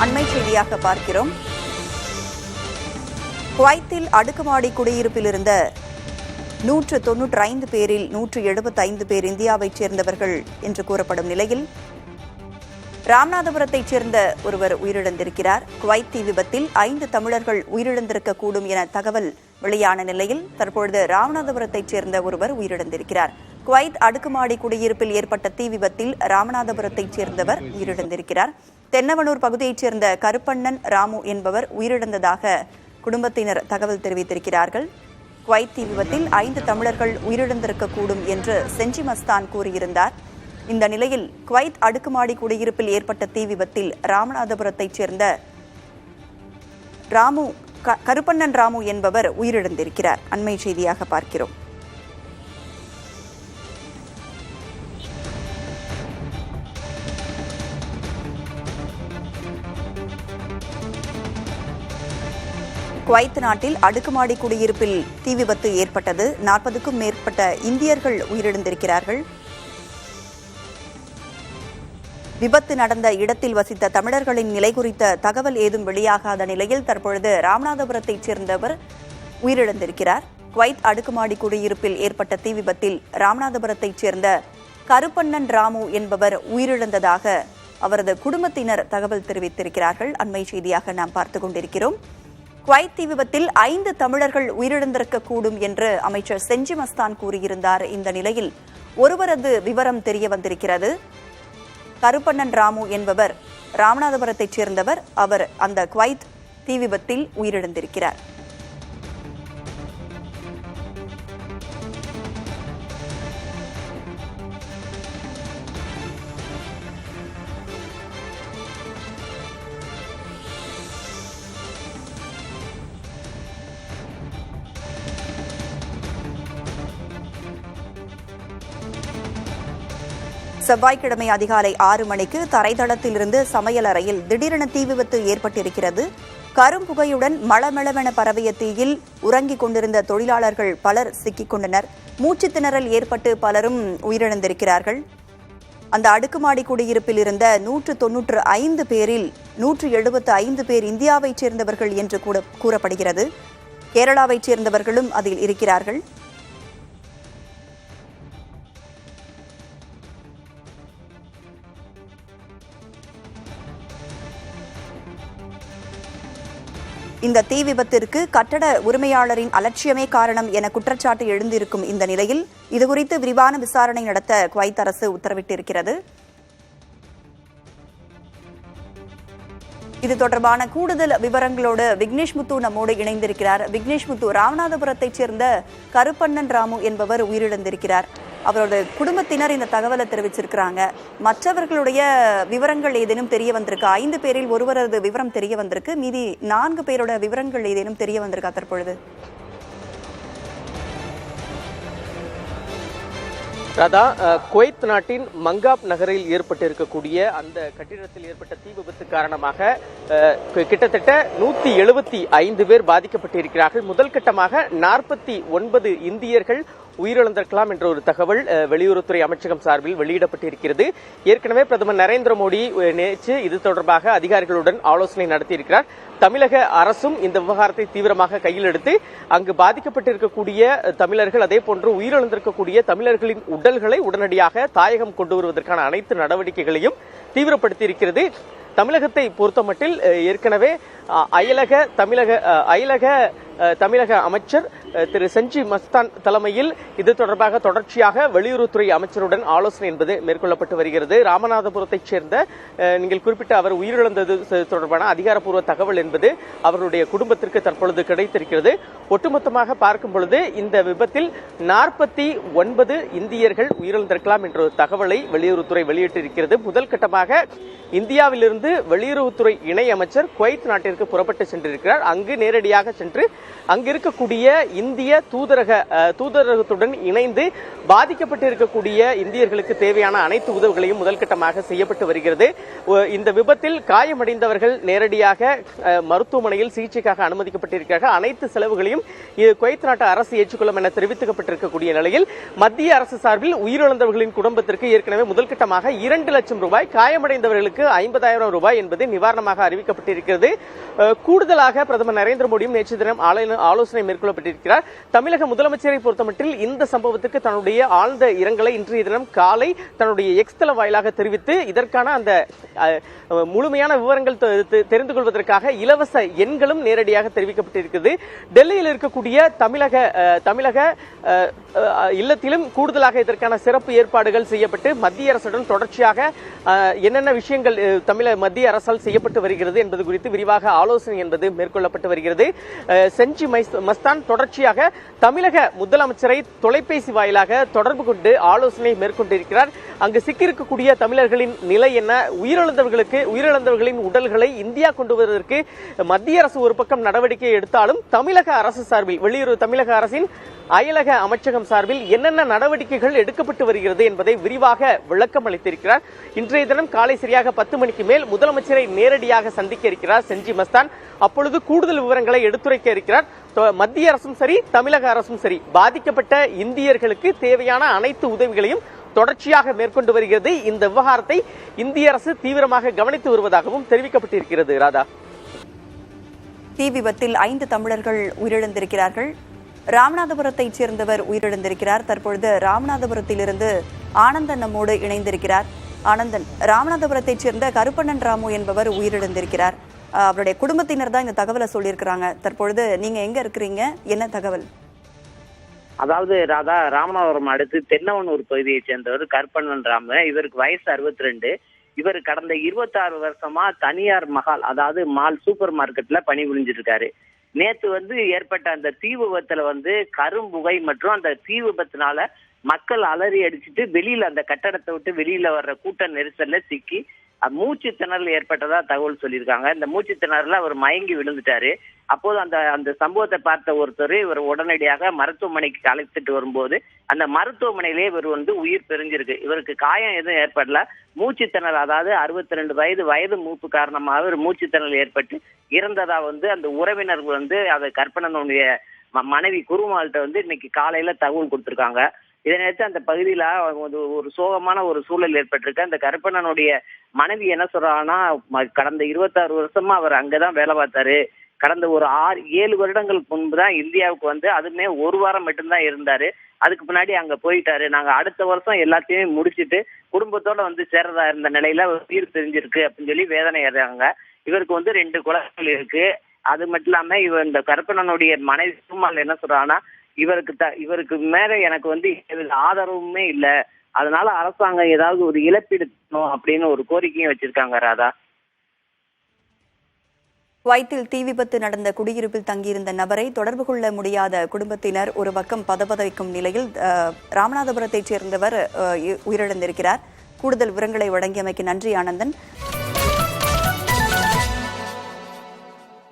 அண்மை செய்தியாக பார்க்கிறோம். குவைத்தில் அடுக்குமாடி குடியிருப்பில் இருந்த 195 பேரில் 175 பேர் இந்தியாவைச் சேர்ந்தவர்கள் என்று கூறப்படும் நிலையில் ராமநாதபுரத்தைச் சேர்ந்த ஒருவர் உயிரிழந்திருக்கிறார். குவைத் தீ விபத்தில் 5 தமிழர்கள் உயிரிழந்திருக்கக்கூடும் என தகவல் வெளியான நிலையில் தற்பொழுது ராமநாதபுரத்தைச் சேர்ந்த ஒருவர் உயிரிழந்திருக்கிறார். குவைத் அடுக்குமாடி குடியிருப்பில் ஏற்பட்ட தீ விபத்தில் ராமநாதபுரத்தைச் சேர்ந்தவர் உயிரிழந்திருக்கிறார். தென்னவனூர் பகுதியைச் சேர்ந்த கருப்பண்ணன் ராமு என்பவர் உயிரிழந்ததாக குடும்பத்தினர் தகவல் தெரிவித்திருக்கிறார்கள். குவைத் தீ விபத்தில் 5 தமிழர்கள் உயிரிழந்திருக்கக்கூடும் என்று செஞ்சி மஸ்தான் கூறியிருந்தார். இந்த நிலையில் குவைத் அடுக்குமாடி குடியிருப்பில் ஏற்பட்ட தீ விபத்தில் ராமநாதபுரத்தைச் சேர்ந்த கருப்பண்ணன் ராமு என்பவர் உயிரிழந்திருக்கிறார். அண்மை செய்தியாக பார்க்கிறோம். குவைத் நாட்டில் அடுக்குமாடி குடியிருப்பில் தீ விபத்து ஏற்பட்டது. 40க்கும் மேற்பட்ட இந்தியர்கள் உயிரிழந்திருக்கிறார்கள். விபத்து நடந்த இடத்தில் வசித்த தமிழர்களின் நிலை குறித்த தகவல் ஏதும் வெளியாகாத நிலையில் தற்பொழுது ராமநாதபுரத்தைச் சேர்ந்தவர் உயிரிழந்திருக்கிறார். குவைத் அடுக்குமாடி குடியிருப்பில் ஏற்பட்ட தீ விபத்தில் ராமநாதபுரத்தைச் சேர்ந்த கருப்பண்ணன் ராமு என்பவர் உயிரிழந்ததாக அவரது குடும்பத்தினர் தகவல் தெரிவித்திருக்கிறார்கள். அண்மை செய்தியாக நாம் பார்த்துக் கொண்டிருக்கிறோம். குவைத் தீ விபத்தில் 5 தமிழர்கள் உயிரிழந்திருக்கக்கூடும் என்று அமைச்சர் செஞ்சி மஸ்தான் கூறியிருந்தார். இந்த நிலையில் ஒருவரது விவரம் தெரிய வந்திருக்கிறது. கருப்பண்ணன் ராமு என்பவர் ராமநாதபுரத்தைச் சேர்ந்தவர். அவர் அந்த குவைத் தீ விபத்தில் உயிரிழந்திருக்கிறார். செவ்வாய்க்கிழமை அதிகாலை 6 மணிக்கு தரைதளத்திலிருந்து சமையல் அறையில் திடீரென தீ விபத்து ஏற்பட்டிருக்கிறது. கரும்புகையுடன் மளமளவென பரவிய தீயில் உறங்கிக் கொண்டிருந்த தொழிலாளர்கள் பலர் சிக்கிக் கொண்டனர். மூச்சு திணறல் ஏற்பட்டு பலரும் உயிரிழந்திருக்கிறார்கள். அந்த அடுக்குமாடி குடியிருப்பில் இருந்த 195 பேரில் 175 பேர் இந்தியாவைச் சேர்ந்தவர்கள் என்று கூறப்படுகிறது. கேரளாவைச் சேர்ந்தவர்களும் அதில் இருக்கிறார்கள். இந்த தீ விபத்திற்கு கட்டட உரிமையாளரின் அலட்சியமே காரணம் என குற்றச்சாட்டு எழுந்திருக்கும் இந்த நிலையில் இதுகுறித்து விரிவான விசாரணை நடத்த குவைத் அரசு உத்தரவிட்டிருக்கிறது. இது தொடர்பான கூடுதல் விவரங்களோடு விக்னேஷ் முத்து நம்மோடு இணைந்திருக்கிறார். விக்னேஷ் முத்து, ராமநாதபுரத்தைச் சேர்ந்த கருப்பண்ணன் ராமு என்பவர் உயிரிழந்திருக்கிறார். அவரோட குடும்பத்தினர் இந்த தகவலை தெரிவிச்சிருக்கிறாங்க. மற்றவர்களுடைய விவரங்கள் ஏதேனும் தெரிய வந்திருக்கு? 5 பேரில் ஒருவரது விவரம் தெரிய வந்திருக்கு. மீதி 4 பேரோட விவரங்கள் ஏதேனும் தெரிய வந்திருக்கா தற்பொழுது? ராதா, குவைத் நாட்டின் மங்காப் நகரில் ஏற்பட்டிருக்கக்கூடிய அந்த கட்டிடத்தில் ஏற்பட்ட தீ விபத்து காரணமாக கிட்டத்தட்ட 175 பேர் பாதிக்கப்பட்டிருக்கிறார்கள். முதல் கட்டமாக 49 இந்தியர்கள் உயிரிழந்திருக்கலாம் என்ற ஒரு தகவல் வெளியுறவுத்துறை அமைச்சகம் சார்பில் வெளியிடப்பட்டிருக்கிறது. ஏற்கனவே பிரதமர் நரேந்திர மோடி நேற்று இது தொடர்பாக அதிகாரிகளுடன் ஆலோசனை நடத்தியிருக்கிறார். தமிழக அரசும் இந்த விவகாரத்தை தீவிரமாக கையில் எடுத்து அங்கு பாதிக்கப்பட்டிருக்கக்கூடிய தமிழர்கள், அதே போன்று உயிரிழந்திருக்கக்கூடிய தமிழர்களின் உடல்களை உடனடியாக தாயகம் கொண்டு வருவதற்கான அனைத்து நடவடிக்கைகளையும் தீவிரப்படுத்தியிருக்கிறது. தமிழகத்தை பொறுத்தமட்டில் ஏற்கனவே தமிழக அமைச்சர் திரு செஞ்சி மஸ்தான் தலைமையில் இது தொடர்பாக தொடர்ச்சியாக வெளியுறவுத்துறை அமைச்சருடன் ஆலோசனை என்பது மேற்கொள்ளப்பட்டு வருகிறது. ராமநாதபுரத்தைச் சேர்ந்த நீங்கள் குறிப்பிட்ட அவர் உயிரிழந்தது தொடர்பான அதிகாரப்பூர்வ தகவல் என்பது அவர்களுடைய குடும்பத்திற்கு தற்பொழுது கிடைத்திருக்கிறது. ஒட்டுமொத்தமாக பார்க்கும் பொழுது இந்த விபத்தில் 49 இந்தியர்கள் உயிரிழந்திருக்கலாம் என்ற தகவலை வெளியுறவுத்துறை வெளியிட்டிருக்கிறது. முதல் கட்டமாக இந்தியாவிலிருந்து வெளியுறவுத்துறை இணை அமைச்சர் குவைத் நாட்டிற்கு புறப்பட்டு சென்றிருக்கிறார். அங்கு நேரடியாக சென்று அங்க இருக்கக்கூடிய இந்திய தூதரகத்துடன் இணைந்து பாதிக்கப்பட்டு இருக்கக்கூடிய இந்தியர்களுக்கு தேவையான அனைத்து உதவிகளையும் முதல் கட்டமாக செய்யப்பட்டு வருகிறது. இந்த விபத்தில் காயமடைந்தவர்கள் நேரடியாக மருத்துவமனையில் சிகிச்சைக்காக அனுமதிக்கப்பட்டிருக்கிறார்கள். அனைத்து செலவுகளையும் குவைத் நாட்டு அரசு ஏற்றுக்கொள்ளும் என தெரிவிக்கப்பட்டிருக்கக்கூடிய நிலையில் மத்திய அரசு சார்பில் உயிரிழந்தவர்களின் குடும்பத்திற்கு ஏற்கனவே முதல் கட்டமாக 2 லட்சம் ரூபாய், காயமடைந்தவர்களுக்கு 50,000 ரூபாய் என்பது நிவாரணமாக அறிவிக்கப்பட்டிருக்கிறது. கூடுதலாக பிரதமர் நரேந்திர மோடியும் நேற்று தினம் ஆலோசனை மேற்கொள்ளப்பட்டிருக்கிறார். தமிழக முதலமைச்சரை பொறுத்தமட்டில் இந்த சம்பவத்துக்கு தன்னுடைய ஆழ்ந்த இரங்கலை இன்றைய தினம் காலை தன்னுடைய எக்ஸ் தள வாயிலாக தெரிவித்து இதற்கான அந்த முழுமையான விவரங்கள் தெரிந்து கொள்வதற்காக இலவச எண்களும் நேரடியாக தெரிவிக்கப்பட்டிருக்கிறது. டெல்லியில் இருக்கக்கூடிய தமிழக இல்லத்திலும் கூடுதலாக இதற்கான சிறப்பு ஏற்பாடுகள் செய்யப்பட்டு மத்திய அரசுடன் தொடர்ச்சியாக என்னென்ன விஷயங்கள் மத்திய அரசால் செய்யப்பட்டு வருகிறது என்பது குறித்து விரிவாக ஆலோசனை என்பது மேற்கொள்ளப்பட்டு வருகிறது. செஞ்சி மஸ்தான் தொடர்ச்சியாக தமிழக முதலமைச்சரை தொலைபேசி வாயிலாக தொடர்பு கொண்டு ஆலோசனை மேற்கொண்டிருக்கிறார். அங்கு சிக்கியிருக்கக்கூடிய தமிழர்களின் நிலை என்ன, உயிரிழந்தவர்களின் உடல்களை இந்தியா கொண்டு வருவதற்கு மத்திய அரசு ஒரு பக்கம் நடவடிக்கை எடுத்தாலும் தமிழக அரசு சார்பில் வெளியுறவு தமிழக அரசின் அயலக அமைச்சகம் சார்பில் என்னென்ன நடவடிக்கைகள் எடுக்கப்பட்டு வருகிறது என்பதை விரிவாக விளக்கம் அளித்திருக்கிறார். இன்றைய தினம் காலை சரியாக 10 மணிக்கு மேல் முதலமைச்சரை நேரடியாக சந்திக்க இருக்கிறார் செஞ்சி மஸ்தான். அப்பொழுது கூடுதல் விவரங்களை எடுத்துரைக்க இருக்கிறார். மத்திய அரசும் சரி, தமிழக அரசும் சரி, பாதிக்கப்பட்ட இந்தியர்களுக்கு தேவையான அனைத்து உதவிகளையும் தொடர்ச்சியாக மேற்கொண்டு வருகிறது. இந்த விவகாரத்தை இந்திய அரசு தீவிரமாக கவனித்து வருவதாகவும் தெரிவிக்கப்பட்டிருக்கிறது. ராதா, தீ விபத்தில் 5 தமிழர்கள் உயிரிழந்திருக்கிறார்கள். ராமநாதபுரத்தைச் சேர்ந்தவர் உயிரிழந்திருக்கிறார். தற்பொழுது ராமநாதபுரத்திலிருந்து ஆனந்தன் நம்மோடு இணைந்திருக்கிறார். ஆனந்தன், ராமநாதபுரத்தைச் சேர்ந்த கருப்பண்ணன் ராமு என்பவர் உயிரிழந்திருக்கிறார். அவருடைய குடும்பத்தினர் தான் இந்த தகவலை சொல்லியிருக்கிறாங்க. தற்பொழுது நீங்க எங்க இருக்கிறீங்க, என்ன தகவல்? அதாவது ராதா, ராமநாதபுரம் அடுத்து தென்னவனூர் பகுதியை சேர்ந்தவர் கருப்பண்ணன் ராமு. இவருக்கு வயசு 62. இவர் கடந்த 26 வருஷமா தனியார் மகால், அதாவது மால் சூப்பர் மார்க்கெட்ல பணிபுரிஞ்சிட்டு இருக்காரு. நேத்து ஏற்பட்ட அந்த தீ விபத்துல கரும்புகை மற்றும் அந்த தீ விபத்தினால மக்கள் அலறி அடிச்சுட்டு வெளியில அந்த கட்டடத்தை விட்டு வெளியில வர்ற கூட்ட நெரிசல்ல சிக்கி மூச்சு திணறல் ஏற்பட்டதா தகவல் சொல்லியிருக்காங்க. இந்த மூச்சு திணறல அவர் மயங்கி விழுந்துட்டாரு. அப்போது அந்த சம்பவத்தை பார்த்த ஒருத்தர் இவர் உடனடியாக மருத்துவமனைக்கு அழைத்துட்டு வரும்போது அந்த மருத்துவமனையிலே இவர் உயிர் பிரிஞ்சிருக்கு. இவருக்கு காயம் எதுவும் ஏற்படல. மூச்சு திணறல், அதாவது 62 வயது மூப்பு காரணமாக இவர் மூச்சு திணறல் ஏற்பட்டு இறந்ததா அந்த உறவினர்கள் அதை கற்பனனுடைய மனைவி குருமாள்கிட்ட இன்னைக்கு காலையில தகவல் கொடுத்திருக்காங்க. இதனையடுத்து அந்த பகுதியில ஒரு சோகமான ஒரு சூழல் ஏற்பட்டிருக்கு. அந்த கருப்பண்ணனுடைய மனைவி என்ன சொல்றாங்கன்னா, கடந்த 26 வருஷமா அவர் அங்கதான் வேலை பார்த்தாரு. கடந்த ஒரு 6-7 வருடங்களுக்கு முன்புதான் இந்தியாவுக்கு அதுமே 1 வாரம் மட்டும்தான் இருந்தாரு. அதுக்கு பின்னாடி அங்க போயிட்டாரு. நாங்க அடுத்த வருஷம் எல்லாத்தையுமே முடிச்சுட்டு குடும்பத்தோட சேர்றதா இருந்த நிலையில உயிர் பிரிஞ்சிருக்கு அப்படின்னு சொல்லி வேதனை ஏறாங்க. இவருக்கு 2 குழந்தைகள் இருக்கு. அது மட்டும் இல்லாம இந்த கருப்பண்ணனுடைய மனைவி திருமால் என்ன சொல்றாங்கன்னா, இவருக்கு மேல எனக்கு ஆதரவுமே இல்ல, அதனால அரசாங்கம் ஏதாவது ஒரு இழப்பீடு அப்படின்னு ஒரு கோரிக்கையும் வச்சிருக்காங்க. ராதா, குவைத்தில் தீ விபத்து நடந்த குடியிருப்பில் தங்கியிருந்த நபரை தொடர்பு கொள்ள முடியாத குடும்பத்தினர் ஒரு பக்கம் பதபதைக்கும் நிலையில் ராமநாதபுரத்தைச் சேர்ந்தவர் உயிரிழந்திருக்கிறார். கூடுதல் விவரங்களை வழங்கியமைக்கு நன்றி ஆனந்தன்.